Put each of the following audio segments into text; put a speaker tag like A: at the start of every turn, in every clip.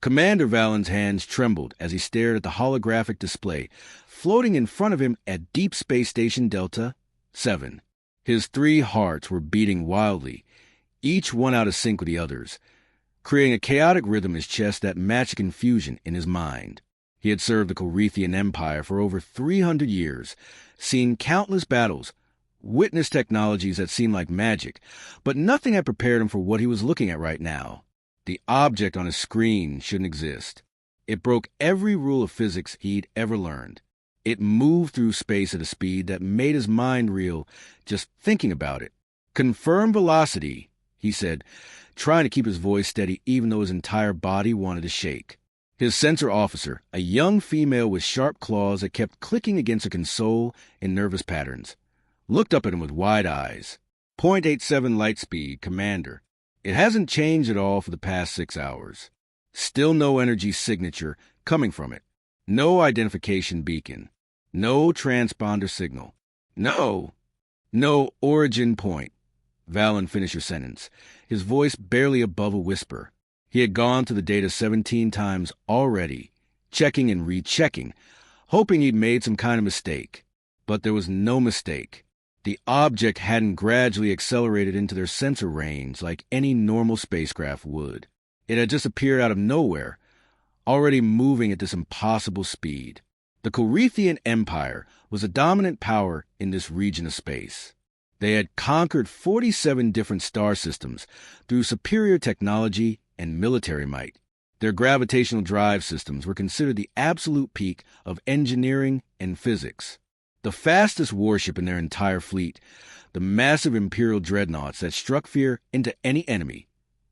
A: Commander Valen's hands trembled as he stared at the holographic display floating in front of him at Deep Space Station Delta 7. His 3 hearts were beating wildly, each one out of sync with the others, creating a chaotic rhythm in his chest that matched confusion in his mind. He had served the Corethian Empire for over 300 years, seen countless battles, witnessed technologies that seemed like magic, but nothing had prepared him for what he was looking at right now. The object on his screen shouldn't exist. It broke every rule of physics he'd ever learned. It moved through space at a speed that made his mind reel just thinking about it. "Confirm velocity," he said, trying to keep his voice steady even though his entire body wanted to shake. His sensor officer, a young female with sharp claws that kept clicking against a console in nervous patterns, looked up at him with wide eyes. "0.87 light speed, Commander. It hasn't changed at all for the past 6 hours. Still no energy signature coming from it. No identification beacon. No transponder signal. No origin point." Valen finished her sentence, his voice barely above a whisper. He had gone to the data 17 times already, checking and rechecking, hoping he'd made some kind of mistake. But there was no mistake. The object hadn't gradually accelerated into their sensor range like any normal spacecraft would. It had just appeared out of nowhere, already moving at this impossible speed. The Corethian Empire was a dominant power in this region of space. They had conquered 47 different star systems through superior technology and military might. Their gravitational drive systems were considered the absolute peak of engineering and physics. The fastest warship in their entire fleet, the massive Imperial dreadnoughts that struck fear into any enemy,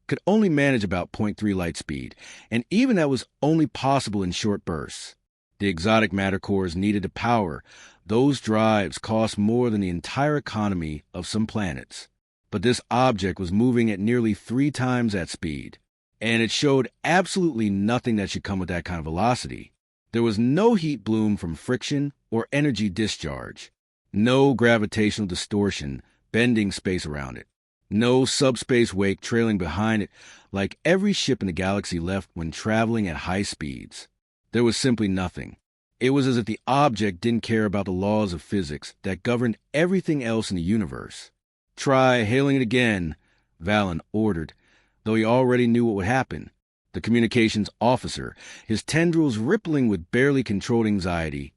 A: could only manage about 0.3 light speed, and even that was only possible in short bursts. The exotic matter cores needed to power those drives cost more than the entire economy of some planets. But this object was moving at nearly 3 times that speed, and it showed absolutely nothing that should come with that kind of velocity. There was no heat bloom from friction or energy discharge, no gravitational distortion bending space around it, no subspace wake trailing behind it like every ship in the galaxy left when traveling at high speeds. There was simply nothing. It was as if the object didn't care about the laws of physics that governed everything else in the universe. "Try hailing it again," Valen ordered, though he already knew what would happen. The communications officer, his tendrils rippling with barely controlled anxiety,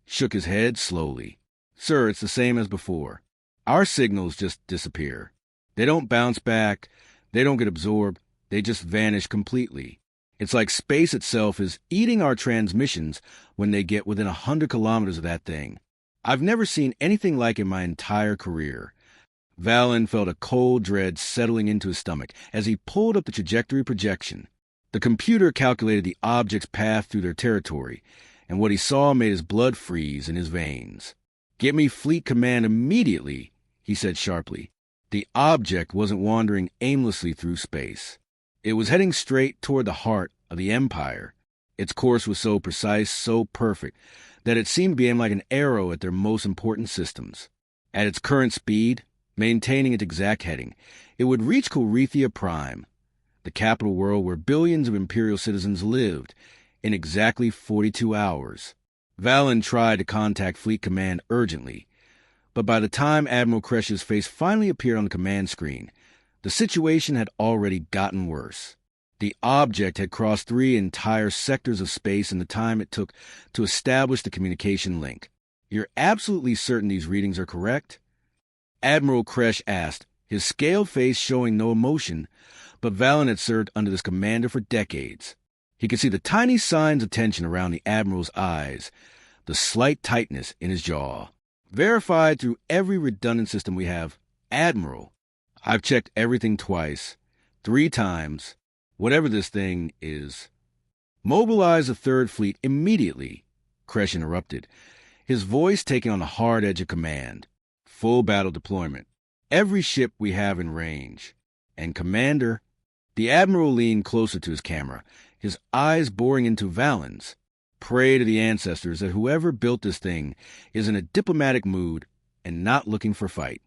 A: shook his head slowly. "Sir, it's the same as before. Our signals just disappear. They don't bounce back, they don't get absorbed, they just vanish completely. It's like space itself is eating our transmissions when they get within 100 kilometers of that thing. I've never seen anything like it in my entire career." Valen felt a cold dread settling into his stomach as he pulled up the trajectory projection. The computer calculated the object's path through their territory, and what he saw made his blood freeze in his veins. "Get me fleet command immediately," he said sharply. The object wasn't wandering aimlessly through space. It was heading straight toward the heart of the Empire. Its course was so precise, so perfect, that it seemed to be aimed like an arrow at their most important systems. At its current speed, maintaining its exact heading, it would reach Corethia Prime, the capital world where billions of Imperial citizens lived, in exactly 42 hours. Valen tried to contact Fleet Command urgently, but by the time Admiral Kresh's face finally appeared on the command screen, the situation had already gotten worse. The object had crossed 3 entire sectors of space in the time it took to establish the communication link. "You're absolutely certain these readings are correct?" Admiral Kresh asked, his scaled face showing no emotion, but Valen had served under this commander for decades. He could see the tiny signs of tension around the Admiral's eyes, the slight tightness in his jaw. "Verified through every redundant system we have. Admiral, I've checked everything twice, 3 times, whatever this thing is." "Mobilize the 3rd Fleet immediately," Kresh interrupted, his voice taking on the hard edge of command. "Full battle deployment. Every ship we have in range. And Commander..." The Admiral leaned closer to his camera, his eyes boring into Valen's. "Pray to the ancestors that whoever built this thing is in a diplomatic mood and not looking for fight."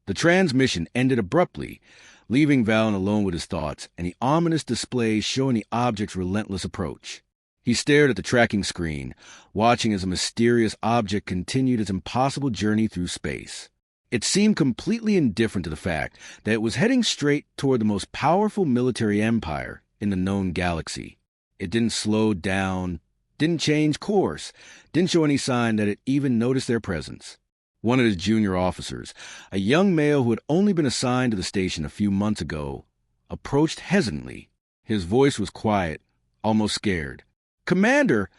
A: The transmission ended abruptly, leaving Valen alone with his thoughts and the ominous display showing the object's relentless approach. He stared at the tracking screen, watching as a mysterious object continued its impossible journey through space. It seemed completely indifferent to the fact that it was heading straight toward the most powerful military empire in the known galaxy. It didn't slow down, didn't change course, didn't show any sign that it even noticed their presence. One of his junior officers, a young male who had only been assigned to the station a few months ago, approached hesitantly. His voice was quiet, almost scared. "Commander,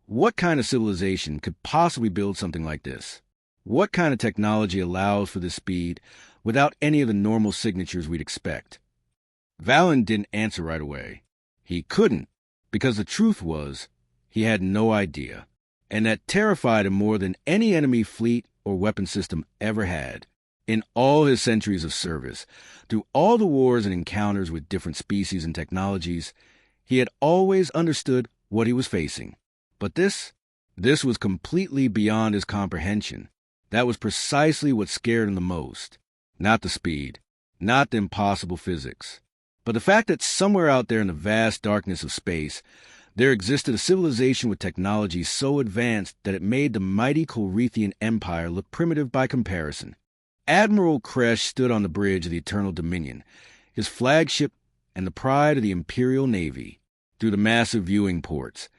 A: what kind of civilization could possibly build something like this? What kind of technology allows for this speed without any of the normal signatures we'd expect?" Valen didn't answer right away. He couldn't, because the truth was, he had no idea, and that terrified him more than any enemy fleet or weapon system ever had. In all his centuries of service, through all the wars and encounters with different species and technologies, he had always understood what he was facing. But this was completely beyond his comprehension. That was precisely what scared him the most. Not the speed, not the impossible physics, but the fact that somewhere out there in the vast darkness of space, there existed a civilization with technology so advanced that it made the mighty Colrethian Empire look primitive by comparison. Admiral Kresh stood on the bridge of the Eternal Dominion, his flagship and the pride of the Imperial Navy. Through the massive viewing ports,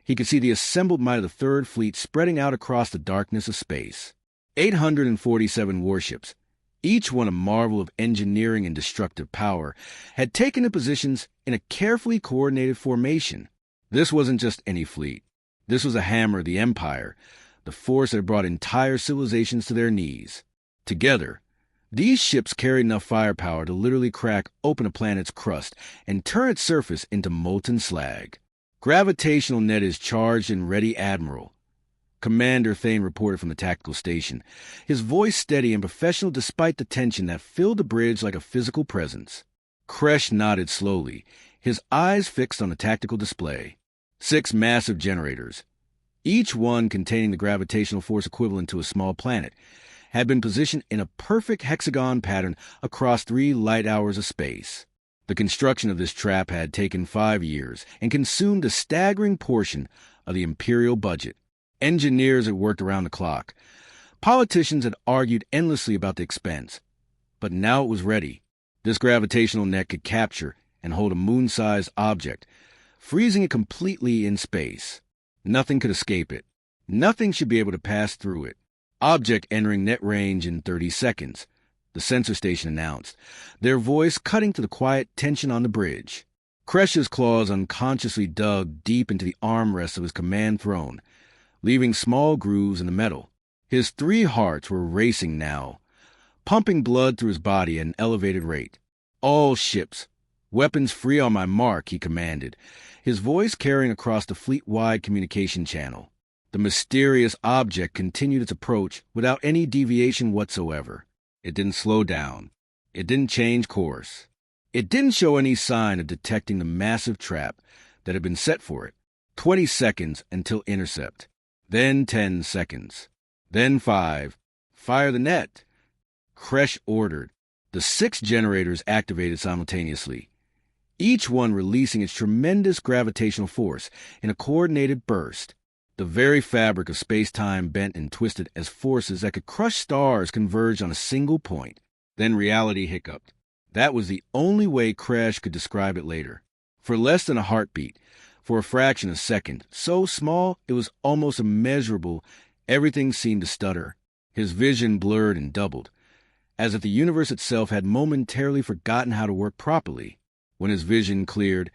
A: he could see the assembled might of the Third Fleet spreading out across the darkness of space. 847 warships, each one a marvel of engineering and destructive power, had taken up positions in a carefully coordinated formation. This wasn't just any fleet. This was a hammer of the Empire, the force that had brought entire civilizations to their knees. Together, these ships carried enough firepower to literally crack open a planet's crust and turn its surface into molten slag. "Gravitational net is charged and ready, Admiral," Commander Thane reported from the tactical station, his voice steady and professional despite the tension that filled the bridge like a physical presence. Kresh nodded slowly, his eyes fixed on the tactical display. 6 massive generators, each one containing the gravitational force equivalent to a small planet, had been positioned in a perfect hexagon pattern across 3 light hours of space. The construction of this trap had taken 5 years and consumed a staggering portion of the Imperial budget. Engineers had worked around the clock. Politicians had argued endlessly about the expense. But now it was ready. This gravitational net could capture and hold a moon-sized object, freezing it completely in space. Nothing could escape it. Nothing should be able to pass through it. Object entering net range in 30 seconds, the sensor station announced, their voice cutting to the quiet tension on the bridge. Kresh's claws unconsciously dug deep into the armrests of his command throne, leaving small grooves in the metal. His 3 hearts were racing now, pumping blood through his body at an elevated rate. "All ships, weapons free on my mark," he commanded, his voice carrying across the fleet-wide communication channel. The mysterious object continued its approach without any deviation whatsoever. It didn't slow down. It didn't change course. It didn't show any sign of detecting the massive trap that had been set for it. 20 seconds until intercept. Then 10 seconds. Then 5. "Fire the net," Kresh ordered. The 6 generators activated simultaneously, each one releasing its tremendous gravitational force in a coordinated burst. The very fabric of space-time bent and twisted as forces that could crush stars converged on a single point. Then reality hiccuped. That was the only way Kresh could describe it later. For less than a heartbeat, for a fraction of a second, so small it was almost immeasurable, everything seemed to stutter. His vision blurred and doubled, as if the universe itself had momentarily forgotten how to work properly. When his vision cleared,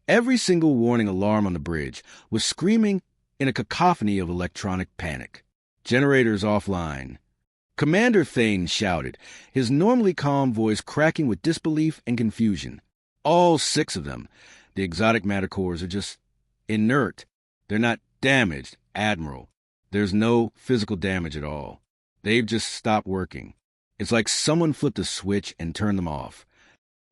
A: every single warning alarm on the bridge was screaming in a cacophony of electronic panic. "Generators offline," Commander Thane shouted, his normally calm voice cracking with disbelief and confusion. "All 6 of them. The exotic matter cores are just inert. They're not damaged, Admiral. There's no physical damage at all. They've just stopped working. It's like someone flipped a switch and turned them off."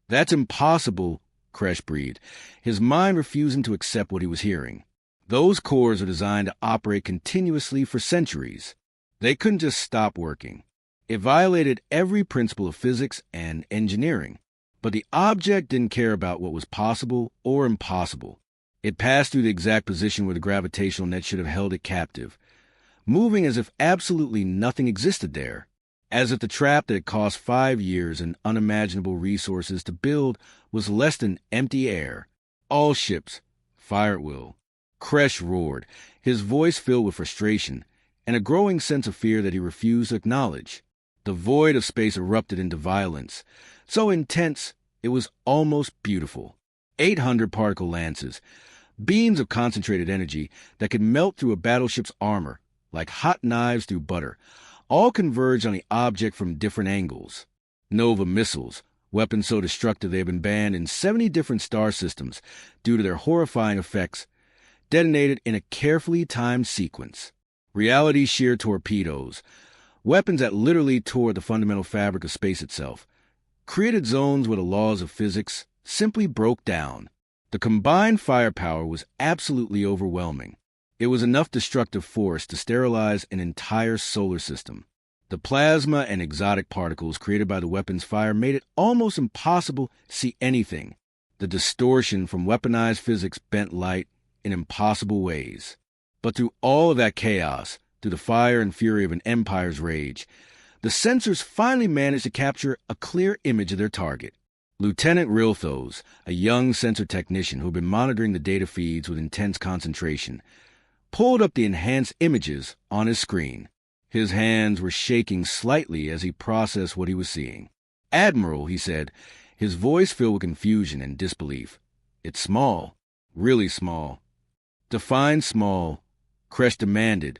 A: "That's impossible," Kresh breathed, his mind refusing to accept what he was hearing. Those cores are designed to operate continuously for centuries. They couldn't just stop working. It violated every principle of physics and engineering. But the object didn't care about what was possible or impossible. It passed through the exact position where the gravitational net should have held it captive, moving as if absolutely nothing existed there, as if the trap that had cost 5 years and unimaginable resources to build was less than empty air. All ships, fire at will. Kresh roared, his voice filled with frustration and a growing sense of fear that he refused to acknowledge. The void of space erupted into violence, so intense it was almost beautiful. 800 particle lances, beams of concentrated energy that could melt through a battleship's armor like hot knives through butter, all converged on the object from different angles. Nova missiles, weapons so destructive they have been banned in 70 different star systems due to their horrifying effects, detonated in a carefully timed sequence. Reality shear torpedoes, weapons that literally tore the fundamental fabric of space itself, created zones where the laws of physics simply broke down. The combined firepower was absolutely overwhelming. It was enough destructive force to sterilize an entire solar system. The plasma and exotic particles created by the weapon's fire made it almost impossible to see anything. The distortion from weaponized physics bent light in impossible ways. But through all of that chaos, through the fire and fury of an empire's rage, the sensors finally managed to capture a clear image of their target. Lieutenant Rilthos, a young sensor technician who had been monitoring the data feeds with intense concentration, pulled up the enhanced images on his screen. His hands were shaking slightly as he processed what he was seeing. "Admiral," he said, his voice filled with confusion and disbelief. "It's small, really small." "Define small," Kresh demanded,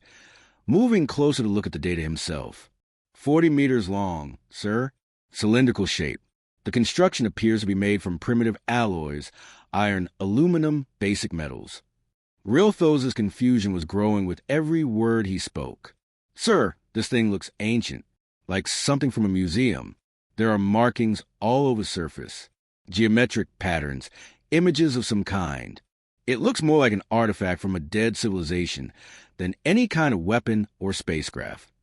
A: moving closer to look at the data himself. 40 meters long, sir. Cylindrical shape. The construction appears to be made from primitive alloys, iron, aluminum, basic metals. Rilthos' confusion was growing with every word he spoke. "Sir, this thing looks ancient, like something from a museum. There are markings all over the surface, geometric patterns, images of some kind. It looks more like an artifact from a dead civilization than any kind of weapon or spacecraft."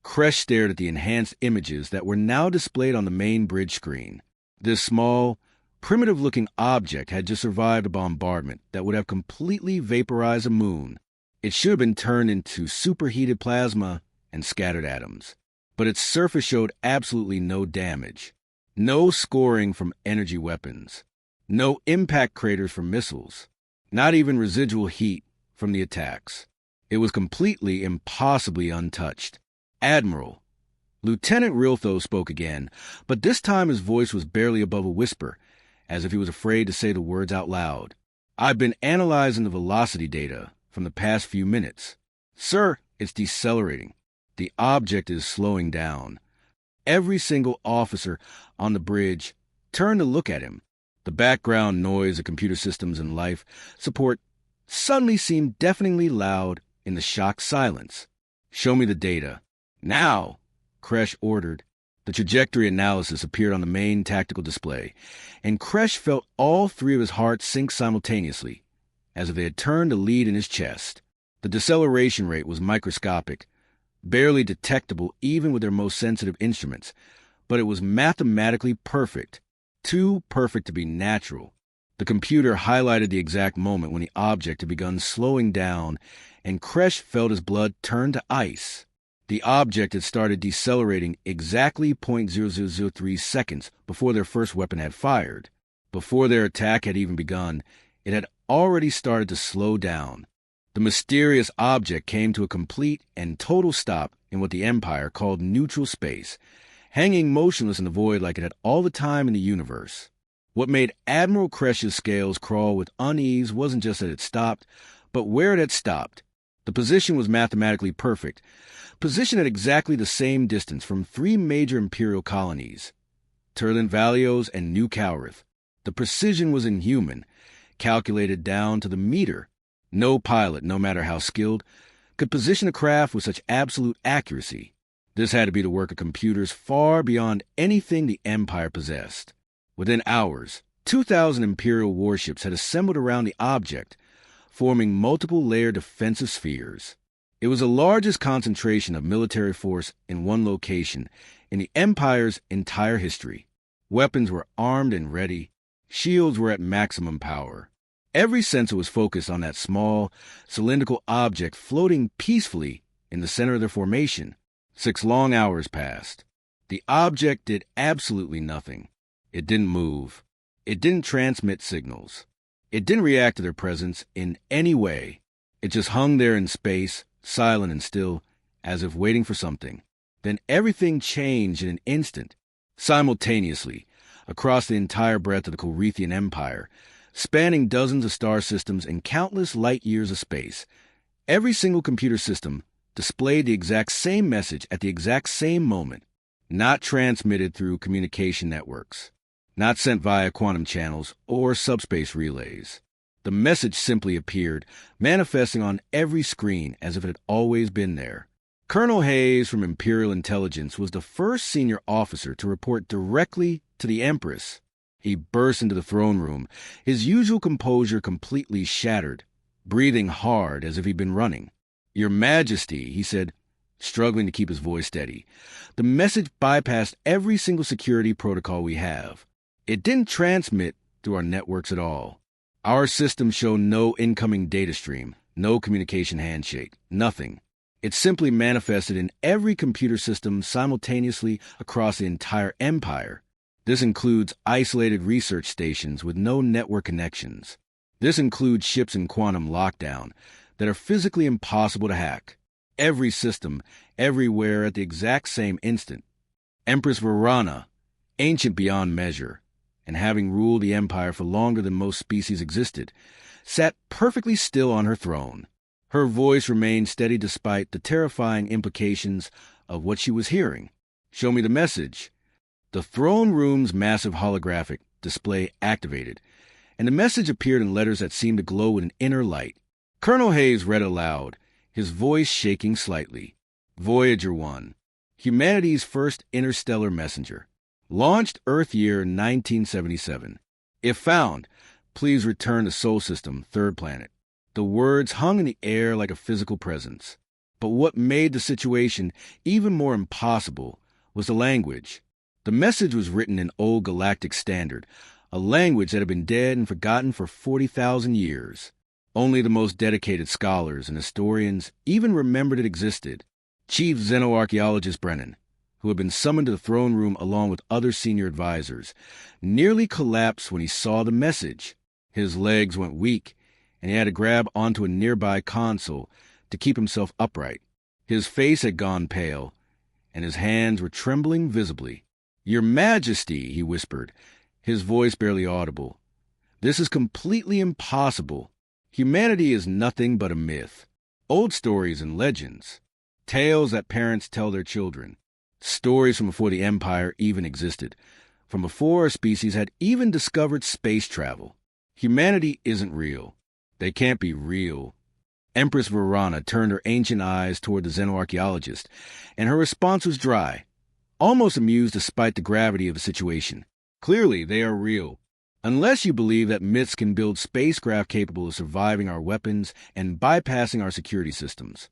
A: Kresh stared at the enhanced images that were now displayed on the main bridge screen. This small, primitive-looking object had just survived a bombardment that would have completely vaporized a moon. It should have been turned into superheated plasma and scattered atoms. But its surface showed absolutely no damage. No scoring from energy weapons. No impact craters from missiles. Not even residual heat from the attacks. It was completely, impossibly untouched. "Admiral." Lieutenant Rilthos spoke again, but this time his voice was barely above a whisper, as if he was afraid to say the words out loud. "I've been analyzing the velocity data from the past few minutes. Sir, it's decelerating. The object is slowing down." Every single officer on the bridge turned to look at him. The background noise of computer systems and life support suddenly seemed deafeningly loud in the shocked silence. "Show me the data." "Now," Kresh ordered. The trajectory analysis appeared on the main tactical display, and Kresh felt all three of his hearts sink simultaneously, as if they had turned to lead in his chest. The deceleration rate was microscopic, barely detectable even with their most sensitive instruments, but it was mathematically perfect, too perfect to be natural. The computer highlighted the exact moment when the object had begun slowing down, and Kresh felt his blood turn to ice. The object had started decelerating exactly 0.0003 seconds before their first weapon had fired. Before their attack had even begun, it had already started to slow down. The mysterious object came to a complete and total stop in what the Empire called neutral space, hanging motionless in the void like it had all the time in the universe. What made Admiral Kresh's scales crawl with unease wasn't just that it stopped, but where it had stopped. The position was mathematically perfect, positioned at exactly the same distance from 3 major Imperial colonies, Turlin Valios and New Calrith. The precision was inhuman, calculated down to the meter. No pilot, no matter how skilled, could position a craft with such absolute accuracy. This had to be the work of computers far beyond anything the Empire possessed. Within hours, 2,000 Imperial warships had assembled around the object, forming multiple-layer defensive spheres. It was the largest concentration of military force in one location in the Empire's entire history. Weapons were armed and ready. Shields were at maximum power. Every sensor was focused on that small, cylindrical object floating peacefully in the center of their formation. 6 long hours passed. The object did absolutely nothing. It didn't move. It didn't transmit signals. It didn't react to their presence in any way. It just hung there in space, silent and still, as if waiting for something. Then everything changed in an instant, simultaneously, across the entire breadth of the Corethian Empire, spanning dozens of star systems and countless light years of space. Every single computer system displayed the exact same message at the exact same moment, not transmitted through communication networks, not sent via quantum channels or subspace relays. The message simply appeared, manifesting on every screen as if it had always been there. Colonel Hayes from Imperial Intelligence was the first senior officer to report directly to the Empress. He burst into the throne room, his usual composure completely shattered, breathing hard as if he'd been running. "Your Majesty," he said, struggling to keep his voice steady. "The message bypassed every single security protocol we have. It didn't transmit through our networks at all. Our systems show no incoming data stream, no communication handshake, nothing. It simply manifested in every computer system simultaneously across the entire empire. This includes isolated research stations with no network connections. This includes ships in quantum lockdown that are physically impossible to hack. Every system, everywhere at the exact same instant. Empress Varana, ancient beyond measure, and having ruled the empire for longer than most species existed, sat perfectly still on her throne. Her voice remained steady despite the terrifying implications of what she was hearing. "Show me the message." The throne room's massive holographic display activated, and the message appeared in letters that seemed to glow with an inner light. Colonel Hayes read aloud, his voice shaking slightly. "Voyager 1, humanity's first interstellar messenger. Launched Earth year 1977. If found, please return to Sol System, 3rd planet." The words hung in the air like a physical presence. But what made the situation even more impossible was the language. The message was written in Old Galactic Standard, a language that had been dead and forgotten for 40,000 years. Only the most dedicated scholars and historians even remembered it existed. Chief Xenoarchaeologist Brennan, who had been summoned to the throne room along with other senior advisors, nearly collapsed when he saw the message. His legs went weak, and he had to grab onto a nearby console to keep himself upright. His face had gone pale, and his hands were trembling visibly. "Your Majesty," he whispered, his voice barely audible. "This is completely impossible. Humanity is nothing but a myth. Old stories and legends. Tales that parents tell their children. Stories from before the Empire even existed. From before our species had even discovered space travel. Humanity isn't real. They can't be real." Empress Varana turned her ancient eyes toward the xenoarchaeologist, and her response was dry, almost amused despite the gravity of the situation. "Clearly, they are real. Unless you believe that myths can build spacecraft capable of surviving our weapons and bypassing our security systems."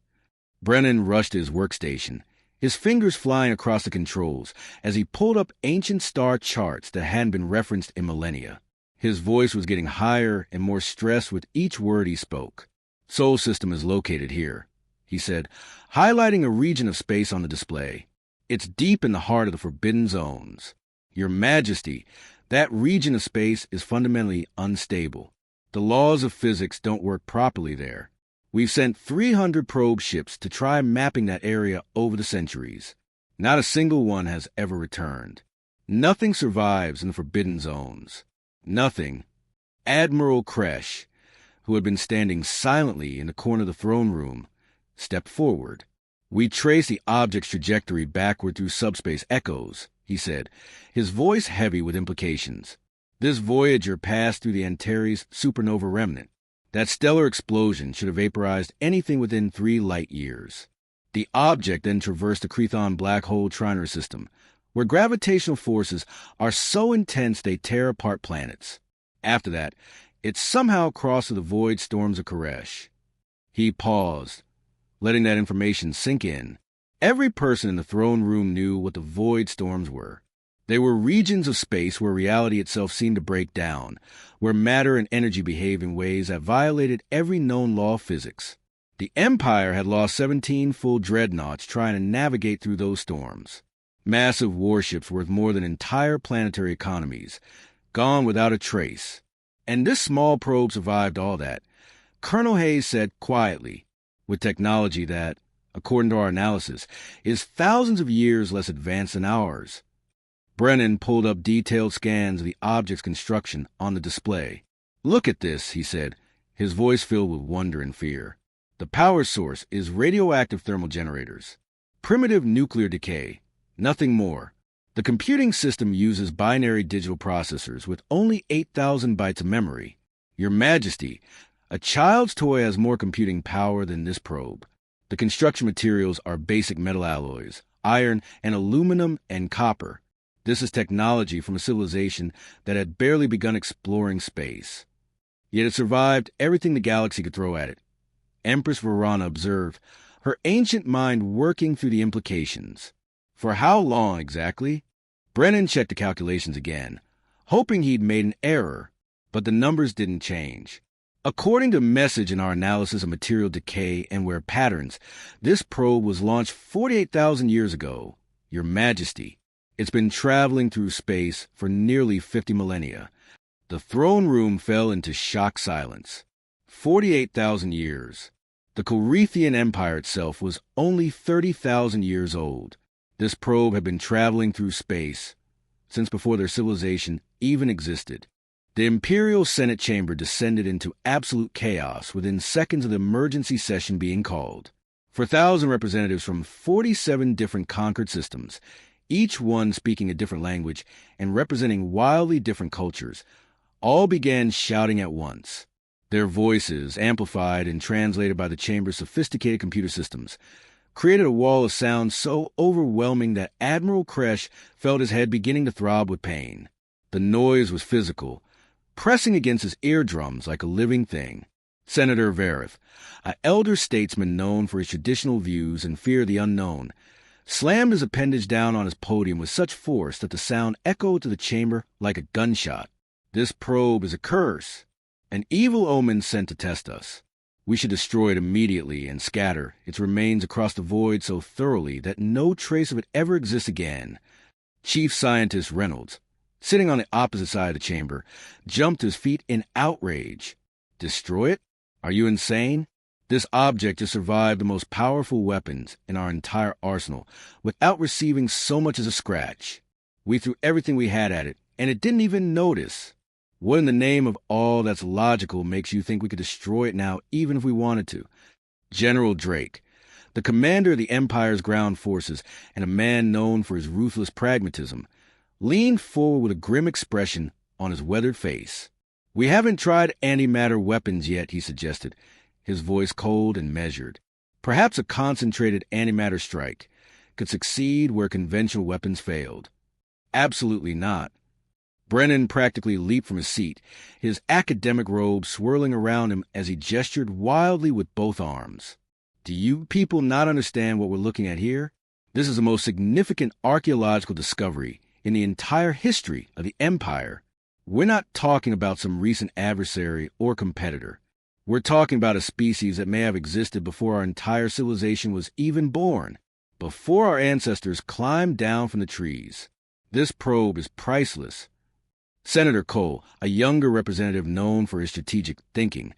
A: Brennan rushed to his workstation, his fingers flying across the controls as he pulled up ancient star charts that hadn't been referenced in millennia. His voice was getting higher and more stressed with each word he spoke. "Sol System is located here," he said, highlighting a region of space on the display. "It's deep in the heart of the Forbidden Zones. Your Majesty, that region of space is fundamentally unstable. The laws of physics don't work properly there. We've sent 300 probe ships to try mapping that area over the centuries. Not a single one has ever returned. Nothing survives in the Forbidden Zones. Nothing." Admiral Kresh, who had been standing silently in the corner of the throne room, stepped forward. "We trace the object's trajectory backward through subspace echoes," he said, his voice heavy with implications. "This Voyager passed through the Antares supernova remnant. That stellar explosion should have vaporized anything within 3 light years. The object then traversed the Crethon black hole trinary system, where gravitational forces are so intense they tear apart planets. After that, it somehow crossed through the void storms of Koresh." He paused, letting that information sink in. Every person in the throne room knew what the void storms were. They were regions of space where reality itself seemed to break down, where matter and energy behaved in ways that violated every known law of physics. The Empire had lost 17 full dreadnoughts trying to navigate through those storms. Massive warships worth more than entire planetary economies, gone without a trace. And this small probe survived all that. Colonel Hayes said quietly, with technology that, according to our analysis, is thousands of years less advanced than ours. Brennan pulled up detailed scans of the object's construction on the display. "Look at this," he said, his voice filled with wonder and fear. "The power source is radioactive thermal generators. Primitive nuclear decay. Nothing more. The computing system uses binary digital processors with only 8,000 bytes of memory. Your Majesty, a child's toy has more computing power than this probe. The construction materials are basic metal alloys, iron and aluminum and copper. This is technology from a civilization that had barely begun exploring space. Yet it survived everything the galaxy could throw at it." Empress Varana observed, her ancient mind working through the implications. For how long exactly? Brennan checked the calculations again, hoping he'd made an error, but the numbers didn't change. According to message in our analysis of material decay and wear patterns, this probe was launched 48,000 years ago. Your Majesty, it's been traveling through space for nearly 50 millennia. The throne room fell into shocked silence. 48,000 years. The Corethian Empire itself was only 30,000 years old. This probe had been traveling through space since before their civilization even existed. The Imperial Senate chamber descended into absolute chaos within seconds of the emergency session being called. 4,000 representatives from 47 different conquered systems, each one speaking a different language and representing wildly different cultures, all began shouting at once. Their voices, amplified and translated by the chamber's sophisticated computer systems, created a wall of sound so overwhelming that Admiral Kresh felt his head beginning to throb with pain. The noise was physical, pressing against his eardrums like a living thing. Senator Verith, an elder statesman known for his traditional views and fear of the unknown, slammed his appendage down on his podium with such force that the sound echoed to the chamber like a gunshot. "This probe is a curse, an evil omen sent to test us. We should destroy it immediately and scatter its remains across the void so thoroughly that no trace of it ever exists again." Chief Scientist Reynolds, sitting on the opposite side of the chamber, jumped to his feet in outrage. "Destroy it? Are you insane? This object just survived the most powerful weapons in our entire arsenal without receiving so much as a scratch. We threw everything we had at it, and it didn't even notice. What in the name of all that's logical makes you think we could destroy it now even if we wanted to?" General Drake, the commander of the Empire's ground forces and a man known for his ruthless pragmatism, leaned forward with a grim expression on his weathered face. "We haven't tried antimatter weapons yet," he suggested, his voice cold and measured. "Perhaps a concentrated antimatter strike could succeed where conventional weapons failed." "Absolutely not." Brennan practically leaped from his seat, his academic robe swirling around him as he gestured wildly with both arms. "Do you people not understand what we're looking at here? This is the most significant archaeological discovery in the entire history of the Empire. We're not talking about some recent adversary or competitor. We're talking about a species that may have existed before our entire civilization was even born, before our ancestors climbed down from the trees. This probe is priceless." Senator Cole, a younger representative known for his strategic thinking,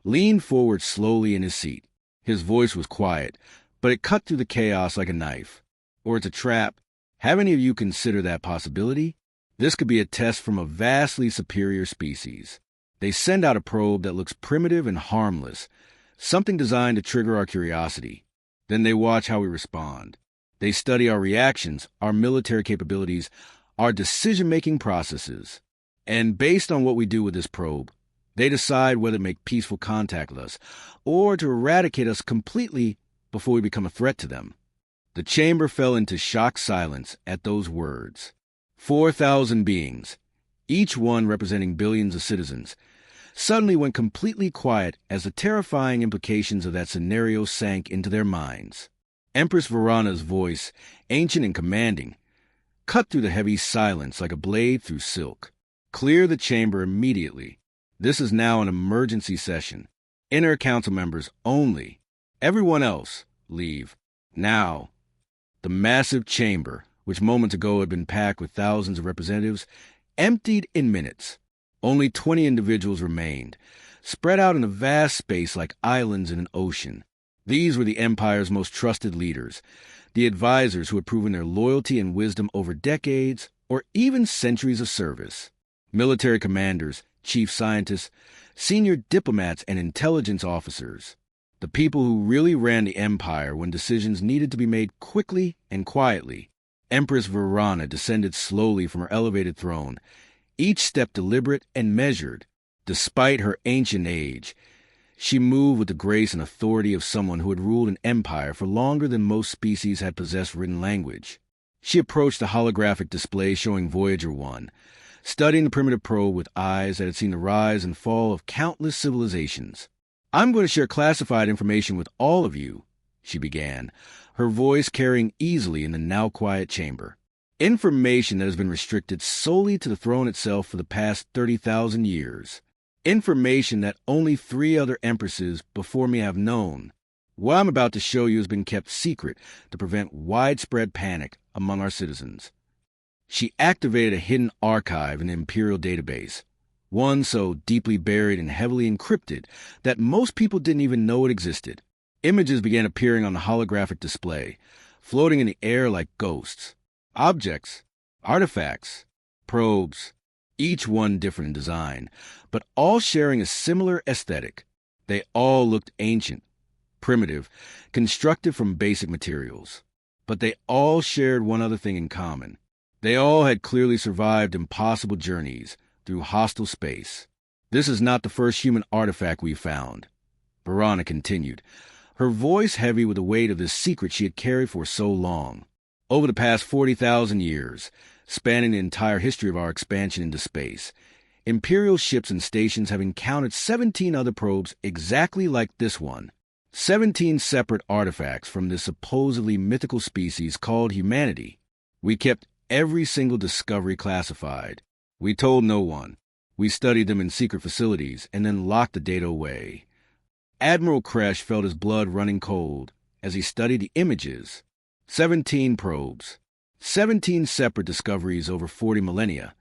A: leaned forward slowly in his seat. His voice was quiet, but it cut through the chaos like a knife. "Or it's a trap. Have any of you considered that possibility? This could be a test from a vastly superior species. They send out a probe that looks primitive and harmless, something designed to trigger our curiosity. Then they watch how we respond. They study our reactions, our military capabilities, our decision-making processes. And based on what we do with this probe, they decide whether to make peaceful contact with us or to eradicate us completely before we become a threat to them." The chamber fell into shocked silence at those words. 4,000 beings, each one representing billions of citizens, suddenly went completely quiet as the terrifying implications of that scenario sank into their minds. Empress Varana's voice, ancient and commanding, cut through the heavy silence like a blade through silk. Clear the chamber immediately. This is now an emergency session. Inner council members only. Everyone else, leave. Now. The massive chamber, which moments ago had been packed with thousands of representatives, emptied in minutes. Only 20 individuals remained, spread out in a vast space like islands in an ocean. These were the Empire's most trusted leaders, the advisors who had proven their loyalty and wisdom over decades or even centuries of service. Military commanders, chief scientists, senior diplomats, and intelligence officers. The people who really ran the Empire when decisions needed to be made quickly and quietly. Empress Verana descended slowly from her elevated throne, each step deliberate and measured. Despite her ancient age, she moved with the grace and authority of someone who had ruled an empire for longer than most species had possessed written language. She approached the holographic display showing Voyager 1, studying the primitive probe with eyes that had seen the rise and fall of countless civilizations. "I'm going to share classified information with all of you," she began, her voice carrying easily in the now quiet chamber. "Information that has been restricted solely to the throne itself for the past 30,000 years. Information that only 3 other empresses before me have known. What I'm about to show you has been kept secret to prevent widespread panic among our citizens." She activated a hidden archive in the Imperial database, one so deeply buried and heavily encrypted that most people didn't even know it existed. Images began appearing on the holographic display, floating in the air like ghosts. Objects, artifacts, probes, each one different in design, but all sharing a similar aesthetic. They all looked ancient, primitive, constructed from basic materials. But they all shared one other thing in common. They all had clearly survived impossible journeys through hostile space. "This is not the first human artifact we've found," Verana continued, her voice heavy with the weight of this secret she had carried for so long. "Over the past 40,000 years, spanning the entire history of our expansion into space, Imperial ships and stations have encountered 17 other probes exactly like this one. 17 separate artifacts from this supposedly mythical species called humanity. We kept every single discovery classified. We told no one. We studied them in secret facilities and then locked the data away." Admiral Kresh felt his blood running cold as he studied the images. 17 probes. 17 separate discoveries over 40 millennia,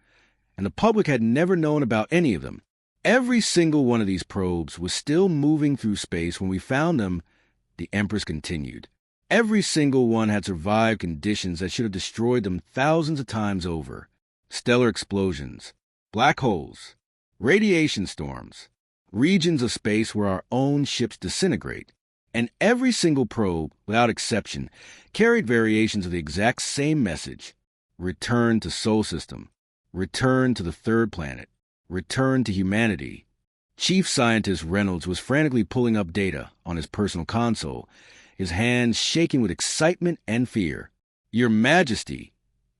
A: and the public had never known about any of them. Every single one of these probes was still moving through space when we found them, the Empress continued. Every single one had survived conditions that should have destroyed them thousands of times over. Stellar explosions, black holes, radiation storms, regions of space where our own ships disintegrate. And every single probe, without exception, carried variations of the exact same message. Return to Sol System. Return to the third planet. Return to humanity. Chief Scientist Reynolds was frantically pulling up data on his personal console, his hands shaking with excitement and fear. "Your Majesty,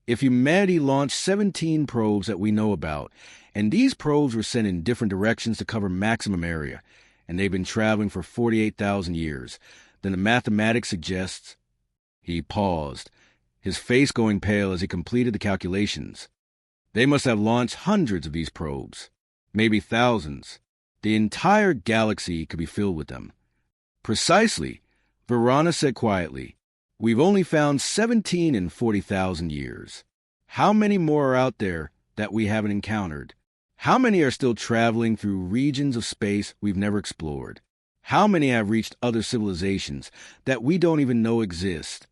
A: if humanity launched 17 probes that we know about, and these probes were sent in different directions to cover maximum area, and they've been traveling for 48,000 years, then the mathematics suggests..." He paused, his face going pale as he completed the calculations. "They must have launched hundreds of these probes, maybe thousands. The entire galaxy could be filled with them." "Precisely," Verana said quietly. "We've only found 17 in 40,000 years. How many more are out there that we haven't encountered? How many are still traveling through regions of space we've never explored? How many have reached other civilizations that we don't even know exist?"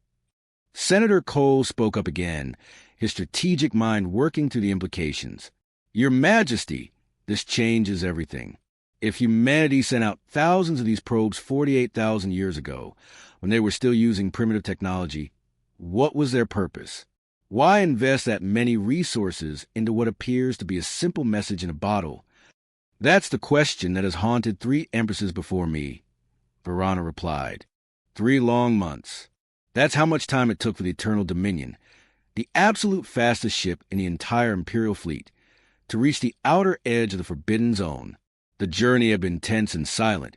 A: Senator Cole spoke up again, his strategic mind working through the implications. "Your Majesty, this changes everything. If humanity sent out thousands of these probes 48,000 years ago, when they were still using primitive technology, what was their purpose? Why invest that many resources into what appears to be a simple message in a bottle? That's the question that has haunted 3 empresses before me," Verana replied. 3 long months. That's how much time it took for the Eternal Dominion, the absolute fastest ship in the entire Imperial fleet, to reach the outer edge of the Forbidden Zone. The journey had been tense and silent,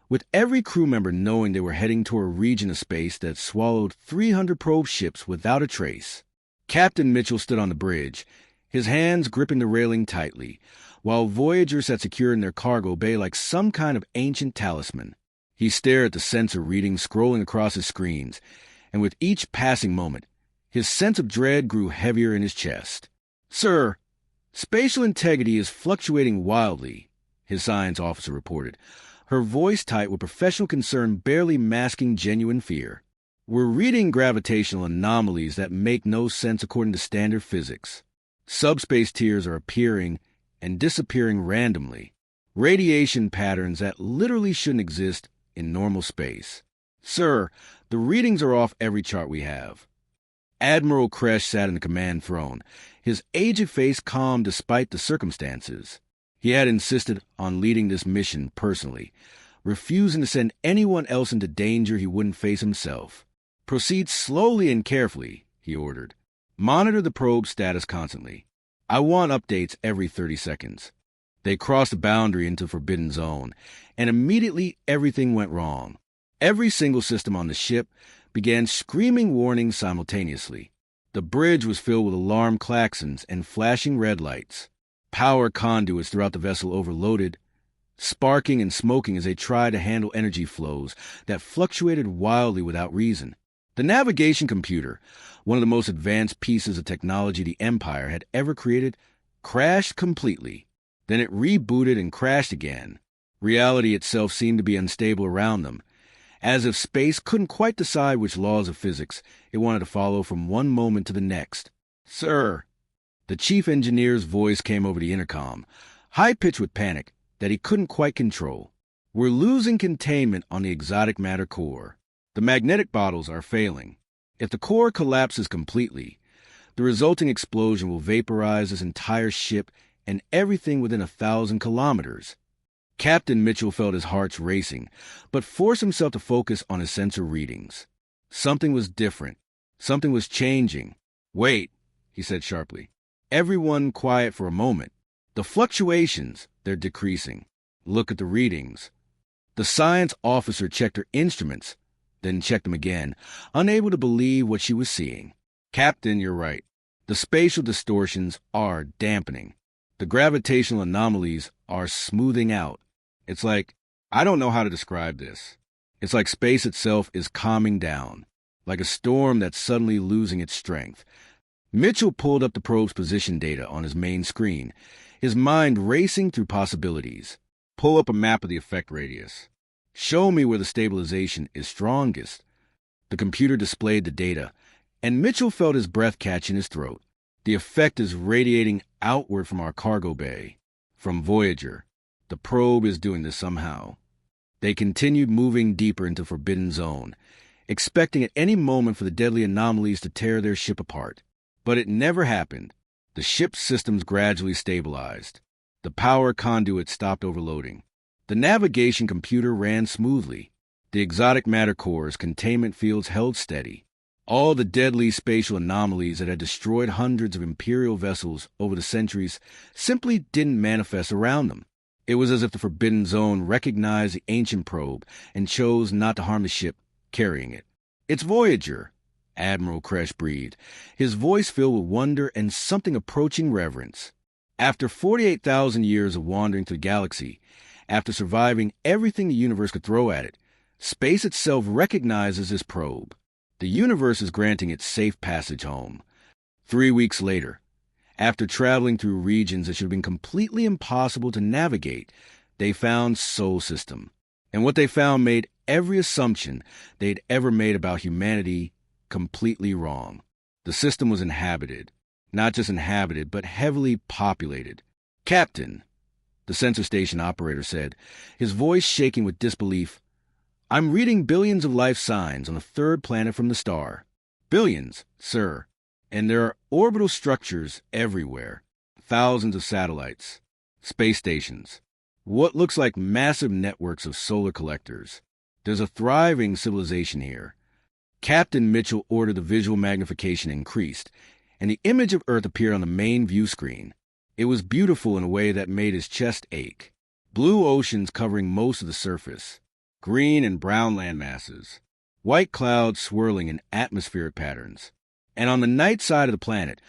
A: with every crew member knowing they were heading toward a region of space that swallowed 300 probe ships without a trace. Captain Mitchell stood on the bridge, his hands gripping the railing tightly, while Voyager sat secure in their cargo bay like some kind of ancient talisman. He stared at the sensor readings scrolling across his screens, and with each passing moment, his sense of dread grew heavier in his chest. "Sir, spatial integrity is fluctuating wildly," his science officer reported, her voice tight with professional concern barely masking genuine fear. "We're reading gravitational anomalies that make no sense according to standard physics. Subspace tiers are appearing and disappearing randomly. Radiation patterns that literally shouldn't exist in normal space. Sir, the readings are off every chart we have." Admiral Kresh sat in the command throne, his aged face calm despite the circumstances. He had insisted on leading this mission personally, refusing to send anyone else into danger he wouldn't face himself. "Proceed slowly and carefully," he ordered. "Monitor the probe status constantly. I want updates every 30 seconds. They crossed the boundary into the Forbidden Zone, and immediately everything went wrong. Every single system on the ship began screaming warnings simultaneously. The bridge was filled with alarm klaxons and flashing red lights. Power conduits throughout the vessel overloaded, sparking and smoking as they tried to handle energy flows that fluctuated wildly without reason. The navigation computer, one of the most advanced pieces of technology the Empire had ever created, crashed completely. Then it rebooted and crashed again. Reality itself seemed to be unstable around them, as if space couldn't quite decide which laws of physics it wanted to follow from one moment to the next. "Sir," the chief engineer's voice came over the intercom, high-pitched with panic that he couldn't quite control. "We're losing containment on the exotic matter core. The magnetic bottles are failing. If the core collapses completely, the resulting explosion will vaporize this entire ship and everything within 1,000 kilometers." Captain Mitchell felt his heart racing, but forced himself to focus on his sensor readings. Something was different. Something was changing. "Wait," he said sharply. "Everyone quiet for a moment. The fluctuations, they're decreasing. Look at the readings." The science officer checked her instruments, then checked them again, unable to believe what she was seeing. "Captain, you're right. The spatial distortions are dampening. The gravitational anomalies are smoothing out. It's like, I don't know how to describe this. It's like space itself is calming down, like a storm that's suddenly losing its strength." Mitchell pulled up the probe's position data on his main screen, his mind racing through possibilities. "Pull up a map of the effect radius. Show me where the stabilization is strongest." The computer displayed the data, and Mitchell felt his breath catch in his throat. "The effect is radiating outward from our cargo bay, from Voyager. The probe is doing this somehow." They continued moving deeper into Forbidden Zone, expecting at any moment for the deadly anomalies to tear their ship apart. But it never happened. The ship's systems gradually stabilized. The power conduit stopped overloading. The navigation computer ran smoothly. The exotic matter core's containment fields held steady. All the deadly spatial anomalies that had destroyed hundreds of Imperial vessels over the centuries simply didn't manifest around them. It was as if the Forbidden Zone recognized the ancient probe and chose not to harm the ship carrying it. "It's Voyager," Admiral Kresh breathed, his voice filled with wonder and something approaching reverence. "After 48,000 years of wandering through the galaxy, after surviving everything the universe could throw at it, space itself recognizes this probe. The universe is granting it safe passage home." 3 weeks later, after traveling through regions that should have been completely impossible to navigate, they found Sol System. And what they found made every assumption they'd ever made about humanity completely wrong. The system was inhabited. Not just inhabited, but heavily populated. "Captain," the sensor station operator said, his voice shaking with disbelief, "I'm reading billions of life signs on a third planet from the star. Billions, sir. And there are orbital structures everywhere. Thousands of satellites, space stations, what looks like massive networks of solar collectors. There's a thriving civilization here." Captain Mitchell ordered the visual magnification increased, and the image of Earth appeared on the main view screen. It was beautiful in a way that made his chest ache. Blue oceans covering most of the surface, green and brown land masses, white clouds swirling in atmospheric patterns, And on the night side of the planet,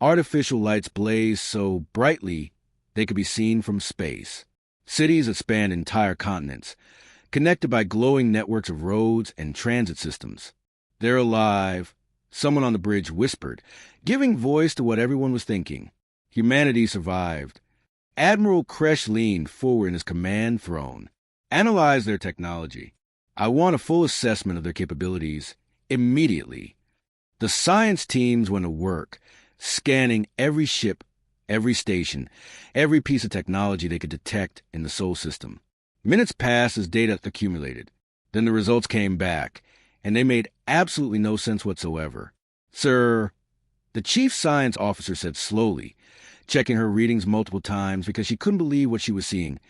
A: artificial lights blaze so brightly they could be seen from space. Cities that span entire continents, connected by glowing networks of roads and transit systems. They're alive, someone on the bridge whispered, giving voice to what everyone was thinking. Humanity survived. Admiral Kresh leaned forward in his command throne. Analyze their technology. I want a full assessment of their capabilities immediately. The science teams went to work, scanning every ship, every station, every piece of technology they could detect in the Sol system. Minutes passed as data accumulated. Then the results came back, and they made absolutely no sense whatsoever. Sir, the chief science officer said slowly, checking her readings multiple times because she couldn't believe what she was seeing.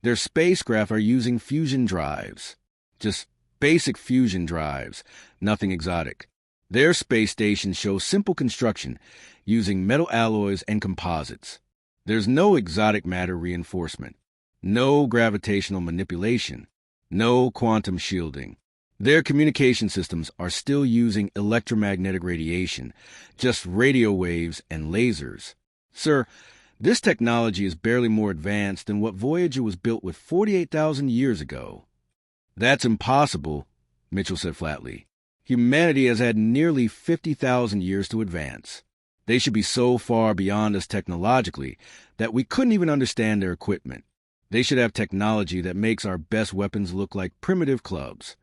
A: Their spacecraft are using fusion drives. Just basic fusion drives, nothing exotic. Their space stations show simple construction, using metal alloys and composites. There's no exotic matter reinforcement, no gravitational manipulation, no quantum shielding. Their communication systems are still using electromagnetic radiation, just radio waves and lasers. Sir, this technology is barely more advanced than what Voyager was built with 48,000 years ago. That's impossible, Mitchell said flatly. Humanity has had nearly 50,000 years to advance. They should be so far beyond us technologically that we couldn't even understand their equipment. They should have technology that makes our best weapons look like primitive clubs.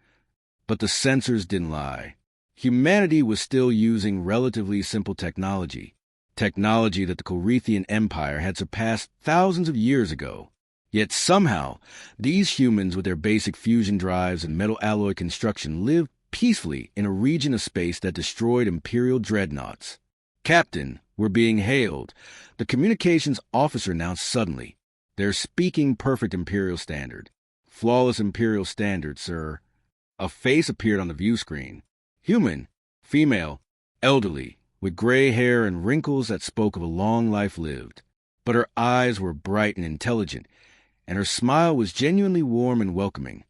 A: But the sensors didn't lie. Humanity was still using relatively simple technology that the Corethian Empire had surpassed thousands of years ago. Yet somehow, these humans with their basic fusion drives and metal alloy construction lived peacefully in a region of space that destroyed Imperial dreadnoughts. Captain, we're being hailed, the communications officer announced suddenly. They're speaking perfect Imperial standard. Flawless Imperial standard, sir. A face appeared on the view screen. Human, female, elderly, with gray hair and wrinkles that spoke of a long life lived. But her eyes were bright and intelligent, and her smile was genuinely warm and welcoming.